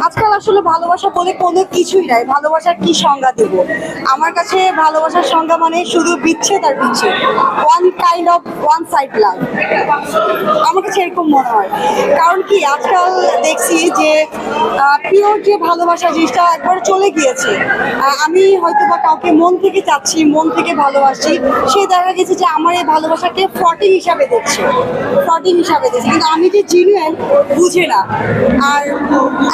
আজকাল আসলে ভালোবাসা বলে কোনো কিছুই নাই। ভালোবাসার কি সংজ্ঞা দেব? আমার কাছে ভালোবাসার সংজ্ঞা মানে শুধু বিচ্ছেদ আর বিচ্ছেদ, ওয়ান সাইড লাভ। আমার কাছে এরকম মনে হয়। কারণ কি আজকাল দেখছি যে পিওর যে ভালোবাসা জিনিসটা একবার চলে গিয়েছে। আমি হয়তো বা কাউকে মন থেকে চাচ্ছি, মন থেকে ভালোবাসি, সে দেখা গেছে যে আমার এই ভালোবাসাকে ফ্রটিং হিসাবে দেখছে, কিন্তু আমি যে জিনুইন বুঝে না। আর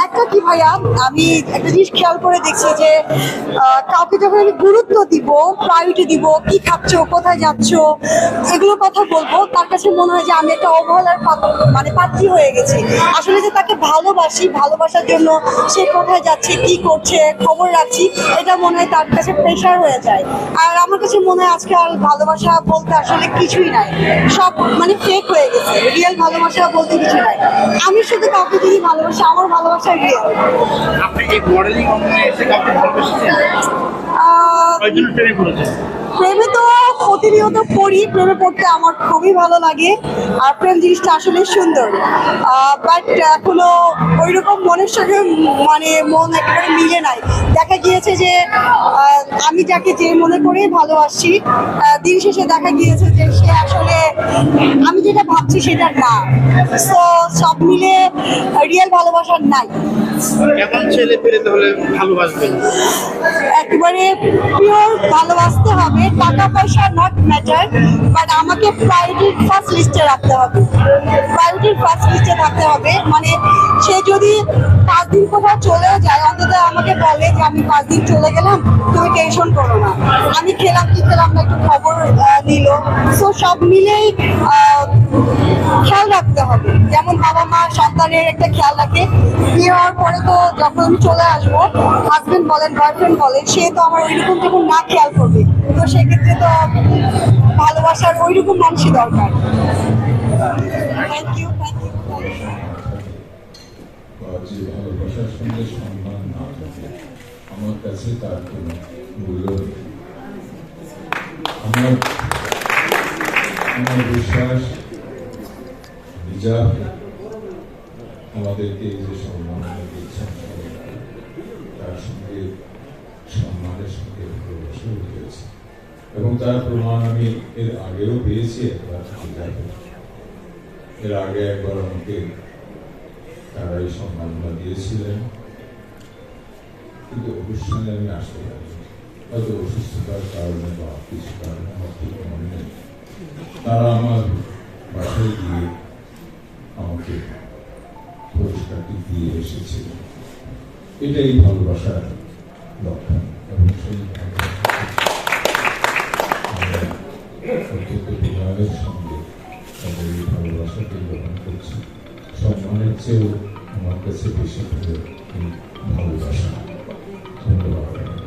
একটা কি ভাইয়া, আমি একটা জিনিস খেয়াল করে দেখছি যে কাউকে যখন আমি গুরুত্ব দিব, প্রায়োরিটি দিব, কি খাচ্ছ, কোথায় যাচ্ছ, এগুলো কথা বলবো, তার কাছে মনে হয় যে আমি একটা অবহেলার মানে পাত্রী হয়ে গেছি। আসলে যে তাকে ভালোবাসি, ভালোবাসার জন্য সে কোথায় যাচ্ছে, কি করছে, খবর রাখছি, এটা মনে হয় তার কাছে প্রেশার হয়ে যায়। আর আমার কাছে মনে হয় আজকাল ভালোবাসা বলতে আসলে কিছুই নাই, সব মানে ফেক হয়ে গেছে। রিয়েল ভালোবাসা বলতে কিছু নাই। আমি শুধু কাউকে যদি ভালোবাসি, আমার ভালোবাসা রিয়েল। আপনি এই মডেলিং অঙ্গনে এসে কাউকে ভালোবেসেছেন? কয়জন প্রেমে পড়েছেন? প্রেমে তো প্রতিনিয়ত পড়ি, প্রেমে পড়তে আমার খুবই ভালো লাগে। আর প্রেম জিনিসটা আসলে সুন্দর, বাট এখনো ওইরকম মনের সঙ্গে মানে মন একেবারে মিলে নাই। দেখা গিয়েছে যে আমি যাকে যে মনে করে ভালোবাসি, দিন শেষে দেখা গিয়েছে যে সে আসলে আমি যেটা ভাবছি সেটা না। সো সব মিলে রিয়েল ভালোবাসা নাই। কেমন ছেলে পেলে তাহলে ভালোবাসবেন? একেবারে পিওর ভালোবাসতে হবে, টাকা পয়সা নট ম্যাটার, বাট আমাকে প্রায়োরিটির ফার্স্ট লিস্টে রাখতে হবে, থাকতে হবে। মানে সে যদি 5 দিন কোথাও চলেও যায়, অন্তত আমাকে বলে যে আমি 5 দিন চলে গেলাম, তুমি টেনশন করো না, আমি খেলাম কি খেলাম না একটু খবর নিল। সো সব মিলেই খেয়াল রাখতে হবে। যেমন বাবা মা সন্তানের একটা খেয়াল রাখে, বিয়ে হওয়ার পরে তো যখন আমি চলে আসবো, হাজবেন্ড বলেন, বয়ফ্রেন্ড বলেন, সে তো আমার ওইরকম যখন না খেয়াল করবে, তো সেক্ষেত্রে তো ভালোবাসার ওইরকম মানুষই দরকার। Thank you. যে ভালোবাসার সঙ্গে সম্মান না থাকে, আমার কাছে তার কোনো মূল্য নেই। আমার বিশ্বাস রিজার্ভ আমাদেরকে যে সম্মান দিচ্ছেন তার সঙ্গে সম্মানের সঙ্গে ভালোবাসা রয়েছে, এবং তার প্রমাণ আমি এর আগেও পেয়েছি একবার। এর আগে একবার আমাকে তারা এই সম্মাননা দিয়েছিলেন, কিন্তু অনুষ্ঠানে আমি আসতে পারিনি, হয়তো অসুস্থতার কারণে বা কিছু কারণে আমার ঠিক মনে নেই। তারা আমার বাসায় গিয়ে আমাকে পুরস্কারটি দিয়ে এসেছিল। এটাই ভালোবাসার লক্ষণ, এবং সেই বিনয়ের সঙ্গে তাদের এই ভালোবাসাকে গ্রহণ করছি। সম্মানের চেয়েও আমার কাছে বেশি ভালোবাসা। ধন্যবাদ।